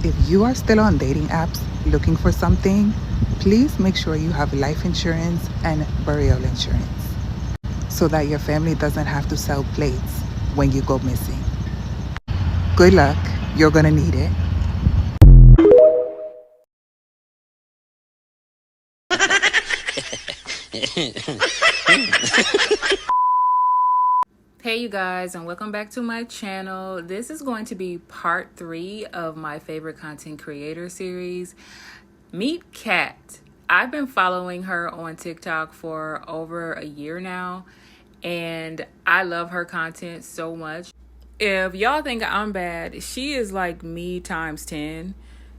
If you are still on dating apps looking for something, please make sure you have life insurance and burial insurance so that your family doesn't have to sell plates when you go missing. Good luck, you're gonna need it. Hey you guys, and welcome back to my channel. This is going to be part 3 of my favorite content creator series. Meet Kat. I've been following her on TikTok for over a year now, and I love her content so much. If y'all think I'm bad, she is like me times 10.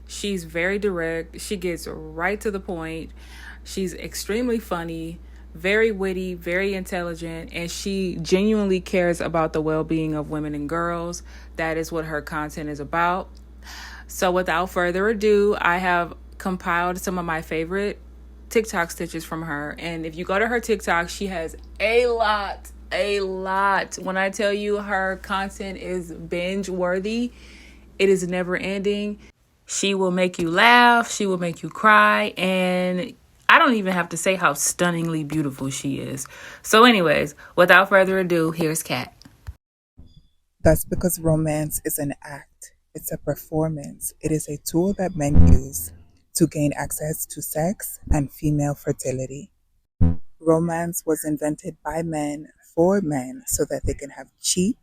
She's very direct. She gets right to the point. She's extremely funny, very witty, very intelligent, and she genuinely cares about the well-being of women and girls. That is what her content is about. So without further ado, I have compiled some of my favorite TikTok stitches from her. And if you go to her TikTok, she has a lot. When I tell you her content is binge worthy, it is never ending. She will make you laugh, she will make you cry, and I don't even have to say how stunningly beautiful she is. So anyways, without further ado, here's Kat. That's because romance is an act, it's a performance. It is a tool that men use to gain access to sex and female fertility. Romance was invented by men for men so that they can have cheap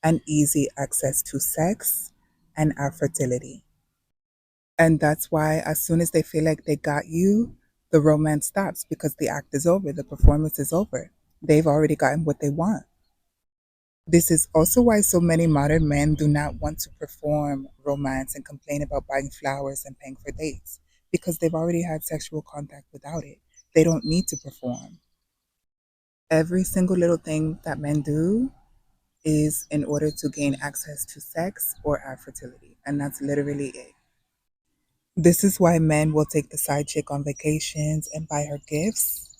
and easy access to sex and our fertility. And that's why, as soon as they feel like they got you, the romance stops because the act is over, the performance is over. They've already gotten what they want. This is also why so many modern men do not want to perform romance and complain about buying flowers and paying for dates because they've already had sexual contact without it. They don't need to perform. Every single little thing that men do is in order to gain access to sex or our fertility, and that's literally it. This is why men will take the side chick on vacations and buy her gifts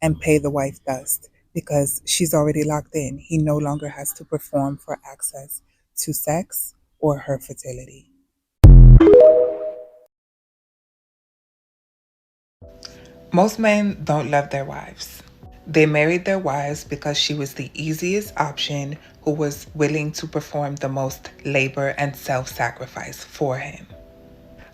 and pay the wife dust because she's already locked in. He no longer has to perform for access to sex or her fertility. Most men don't love their wives. They married their wives because she was the easiest option who was willing to perform the most labor and self-sacrifice for him.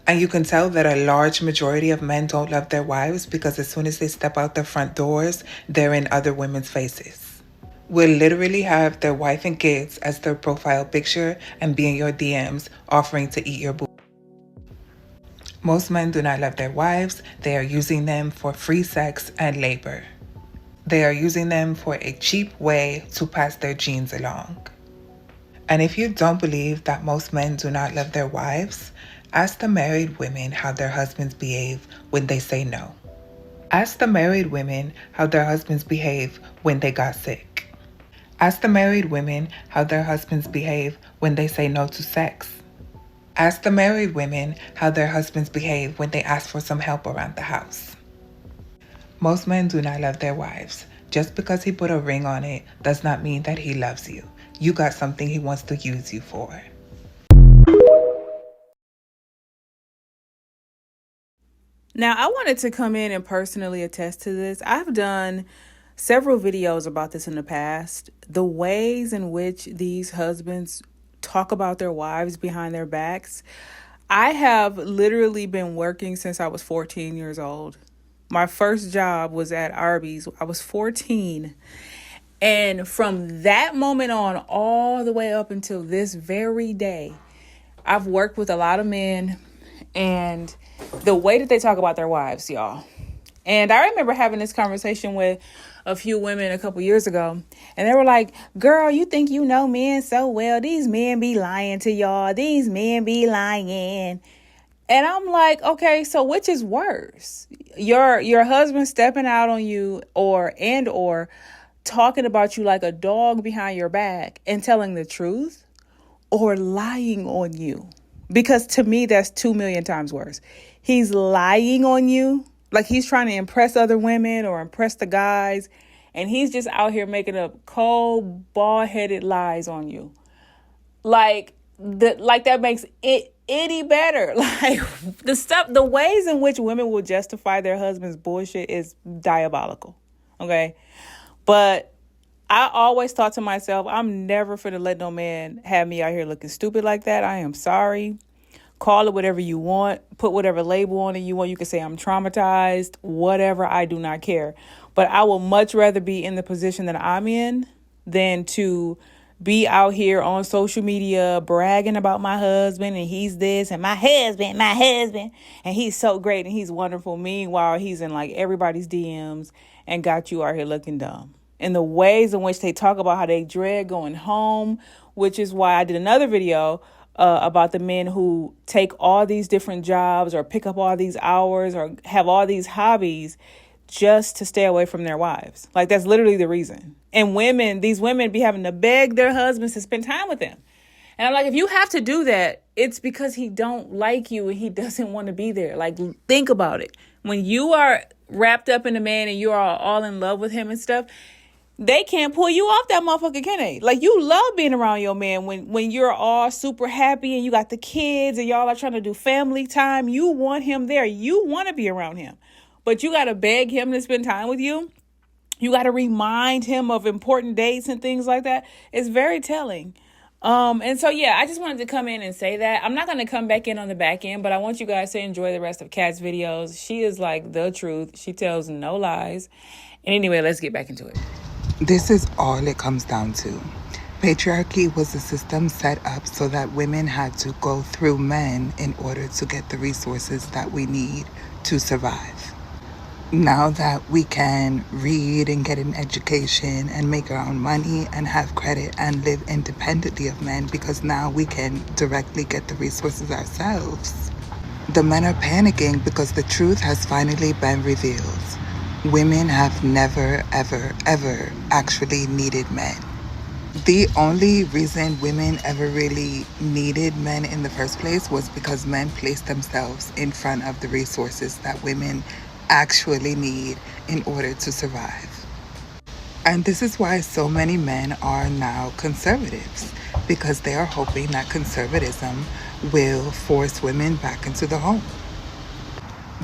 And you can tell that a large majority of men don't love their wives because as soon as they step out their front doors, they're in other women's faces. Will literally have their wife and kids as their profile picture and be in your DMs offering to eat your booty. Most men do not love their wives. They are using them for free sex and labor. They are using them for a cheap way to pass their genes along. And if you don't believe that most men do not love their wives, ask the married women how their husbands behave when they say no. Ask the married women how their husbands behave when they got sick. Ask the married women how their husbands behave when they say no to sex. Ask the married women how their husbands behave when they ask for some help around the house. Most men do not love their wives. Just because he put a ring on it does not mean that he loves you. You got something he wants to use you for. Now, I wanted to come in and personally attest to this. I've done several videos about this in the past. The ways in which these husbands talk about their wives behind their backs. I have literally been working since I was 14 years old. My first job was at Arby's. I was 14. And from that moment on, all the way up until this very day, I've worked with a lot of men, and the way that they talk about their wives, y'all. And I remember having this conversation with a few women a couple years ago, and they were like, girl, you think you know men so well. These men be lying to y'all. These men be lying. And I'm like, okay, so which is worse? Your husband stepping out on you or talking about you like a dog behind your back and telling the truth, or lying on you? Because to me, that's 2 million times worse. He's lying on you, like he's trying to impress other women or impress the guys, and he's just out here making up cold, bald-headed lies on you. Like that makes it any better. Like the ways in which women will justify their husband's bullshit is diabolical. Okay. But I always thought to myself, I'm never finna let no man have me out here looking stupid like that. I am sorry. Call it whatever you want. Put whatever label on it you want. You can say I'm traumatized, whatever. I do not care. But I will much rather be in the position that I'm in than to be out here on social media bragging about my husband and he's this and my husband, and he's so great and he's wonderful. Meanwhile, he's in like everybody's DMs and got you out here looking dumb. And the ways in which they talk about how they dread going home, which is why I did another video about the men who take all these different jobs or pick up all these hours or have all these hobbies just to stay away from their wives. Like, that's literally the reason. And these women be having to beg their husbands to spend time with them. And I'm like, if you have to do that, it's because he don't like you and he doesn't want to be there. Like, think about it. When you are wrapped up in a man and you are all in love with him and stuff, they can't pull you off that motherfucker, can they? Like, you love being around your man when you're all super happy and you got the kids and y'all are trying to do family time. You want him there. You want to be around him. But you got to beg him to spend time with you. You got to remind him of important dates and things like that. It's very telling. And so, yeah, I just wanted to come in and say that. I'm not going to come back in on the back end, but I want you guys to enjoy the rest of Kat's videos. She is like the truth. She tells no lies. And anyway, let's get back into it. This is all it comes down to. Patriarchy was a system set up so that women had to go through men in order to get the resources that we need to survive. Now that we can read and get an education and make our own money and have credit and live independently of men, because now we can directly get the resources ourselves, the men are panicking because the truth has finally been revealed. Women have never, ever, ever actually needed men. The only reason women ever really needed men in the first place was because men placed themselves in front of the resources that women actually need in order to survive. And this is why so many men are now conservatives, because they are hoping that conservatism will force women back into the home.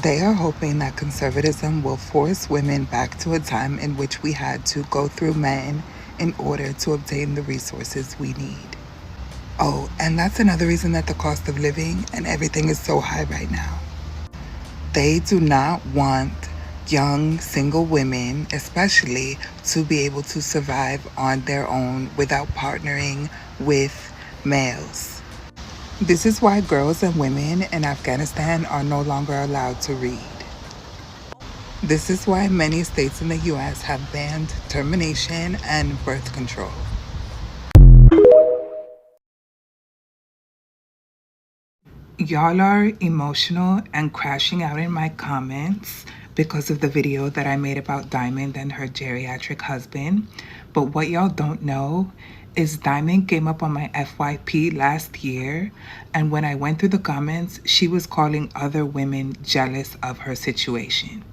They are hoping that conservatism will force women back to a time in which we had to go through men in order to obtain the resources we need. Oh, and that's another reason that the cost of living and everything is so high right now. They do not want young single women, especially, to be able to survive on their own without partnering with males. This is why girls and women in Afghanistan are no longer allowed to read. This is why many states in the US have banned termination and birth control. Y'all are emotional and crashing out in my comments because of the video that I made about Diamond and her geriatric husband. But what y'all don't know is Diamond came up on my FYP last year, and when I went through the comments, she was calling other women jealous of her situation.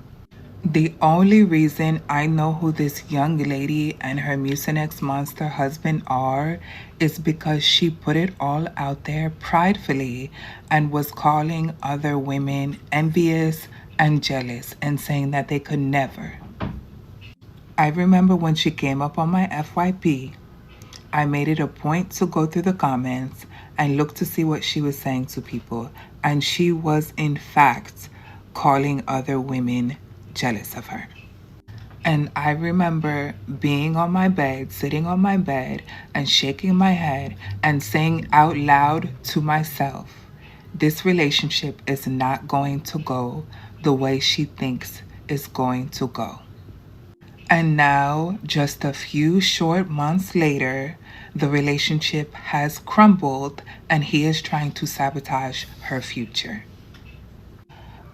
The only reason I know who this young lady and her Mucinex monster husband are is because she put it all out there pridefully and was calling other women envious and jealous and saying that they could never. I remember when she came up on my FYP, I made it a point to go through the comments and look to see what she was saying to people. And she was, in fact, calling other women jealous of her. And I remember being on my bed, sitting on my bed, and shaking my head and saying out loud to myself, this relationship is not going to go the way she thinks it's going to go. And now, just a few short months later, the relationship has crumbled and he is trying to sabotage her future.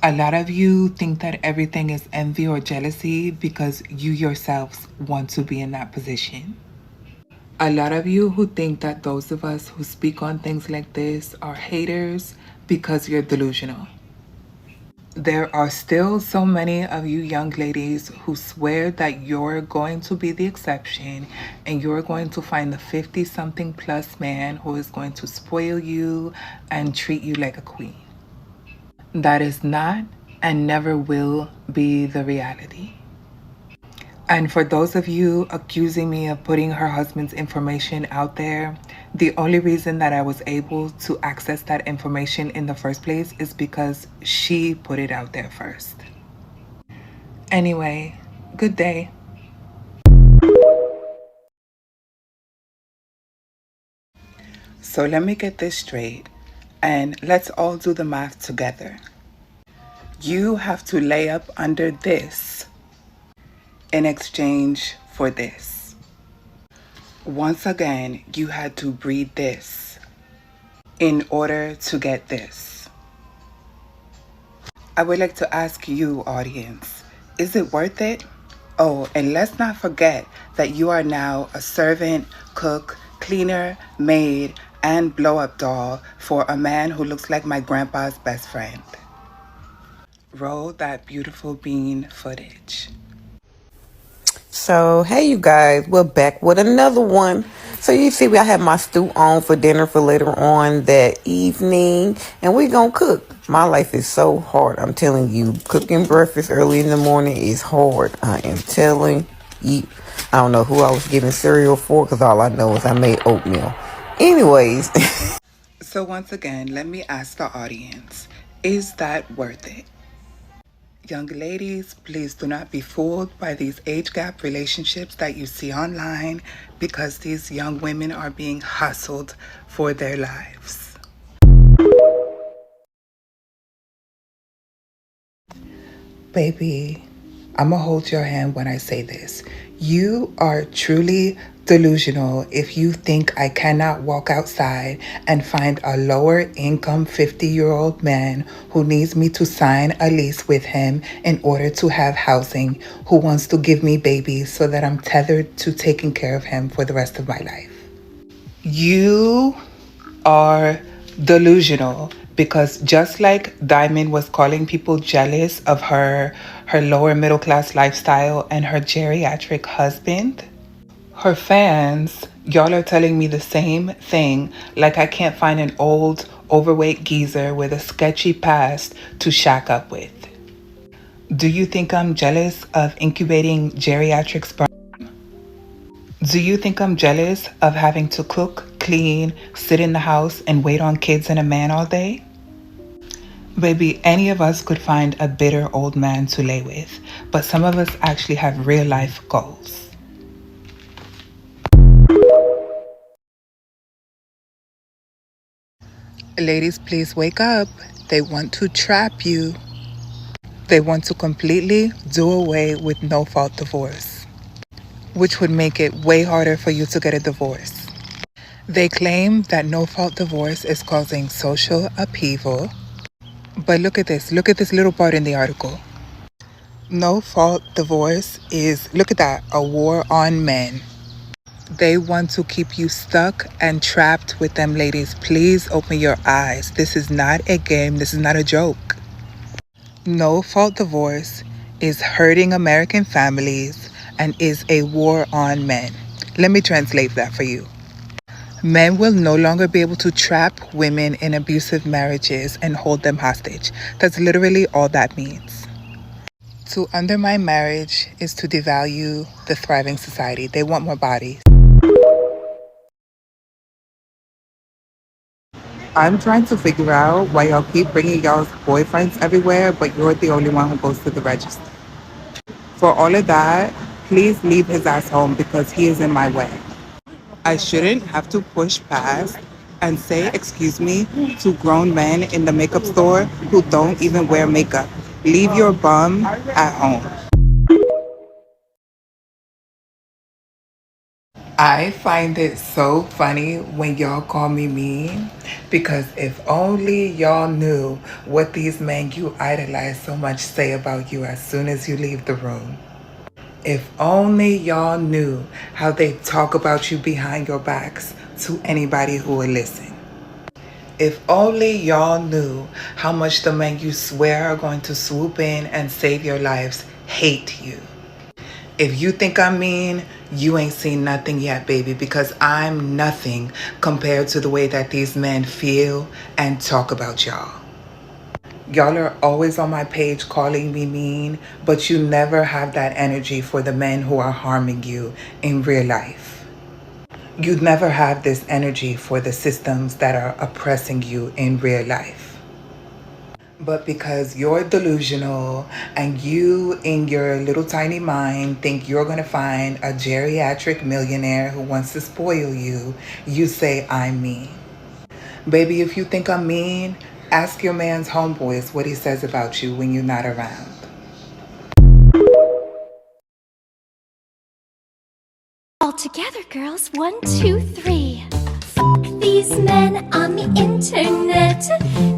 A lot of you think that everything is envy or jealousy because you yourselves want to be in that position. A lot of you who think that those of us who speak on things like this are haters because you're delusional. There are still so many of you young ladies who swear that you're going to be the exception and you're going to find the 50 something plus man who is going to spoil you and treat you like a queen. That is not and never will be the reality. And for those of you accusing me of putting her husband's information out there, the only reason that I was able to access that information in the first place is because she put it out there first. Anyway, good day. So let me get this straight and let's all do the math together. You have to lay up under this in exchange for this. Once again, you had to breed this in order to get this. I would like to ask you, audience, is it worth it? Oh, and let's not forget that you are now a servant, cook, cleaner, maid, and blow-up doll for a man who looks like my grandpa's best friend. Roll that beautiful bean footage. So, hey, you guys, we're back with another one. So, you see, I have my stew on for dinner for later on that evening, and we're gonna cook. My life is so hard. I'm telling you, cooking breakfast early in the morning is hard. I am telling you. I don't know who I was giving cereal for because all I know is I made oatmeal. Anyways. So, once again, let me ask the audience, is that worth it? Young ladies, please do not be fooled by these age gap relationships that you see online because these young women are being hustled for their lives. Baby, I'm gonna hold your hand when I say this. You are truly delusional if you think I cannot walk outside and find a lower income 50-year-old man who needs me to sign a lease with him in order to have housing, who wants to give me babies so that I'm tethered to taking care of him for the rest of my life. You are delusional because just like Diamond was calling people jealous of her lower middle class lifestyle and her geriatric husband, her fans, y'all are telling me the same thing, like I can't find an old overweight geezer with a sketchy past to shack up with. Do you think I'm jealous of incubating geriatric sperm? Do you think I'm jealous of having to cook, clean, sit in the house, and wait on kids and a man all day? Baby, any of us could find a bitter old man to lay with, but some of us actually have real life goals. Ladies, please wake up. They want to trap you. They want to completely do away with no-fault divorce, which would make it way harder for you to get a divorce. They claim that no-fault divorce is causing social upheaval. But look at this. Look at this little part in the article. No-fault divorce is, look at that, a war on men. They want to keep you stuck and trapped with them, ladies. Please open your eyes. This is not a game. This is not a joke. No-fault divorce is hurting American families and is a war on men. Let me translate that for you. Men will no longer be able to trap women in abusive marriages and hold them hostage. That's literally all that means. To undermine marriage is to devalue the thriving society. They want more bodies. I'm trying to figure out why y'all keep bringing y'all's boyfriends everywhere, but you're the only one who goes to the register. For all of that, please leave his ass home because he is in my way. I shouldn't have to push past and say excuse me to grown men in the makeup store who don't even wear makeup. Leave your bum at home. I find it so funny when y'all call me mean because if only y'all knew what these men you idolize so much say about you as soon as you leave the room. If only y'all knew how they talk about you behind your backs to anybody who will listen. If only y'all knew how much the men you swear are going to swoop in and save your lives hate you. If you think I'm mean, you ain't seen nothing yet, baby, because I'm nothing compared to the way that these men feel and talk about y'all. Y'all are always on my page calling me mean, but you never have that energy for the men who are harming you in real life. You'd never have this energy for the systems that are oppressing you in real life. But because you're delusional and you in your little tiny mind think you're going to find a geriatric millionaire who wants to spoil you, you say I'm mean. Baby, if you think I'm mean, ask your man's homeboys what he says about you when you're not around. All together, girls. 1, 2, 3. Fuck these men on the internet.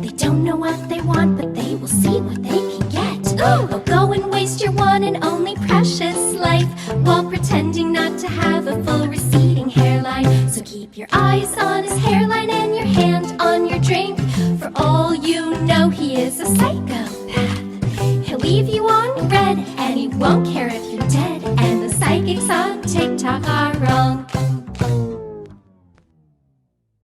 They don't know what they want, but they will see what they can get. They'll go and waste your one and only precious life while pretending not to have a full receding hairline. So keep your eyes on his hairline and your hand on your drink. For all you know, he is a psychopath. He'll leave you on red, and he won't care if you're dead. And the psychics on TikTok are wrong.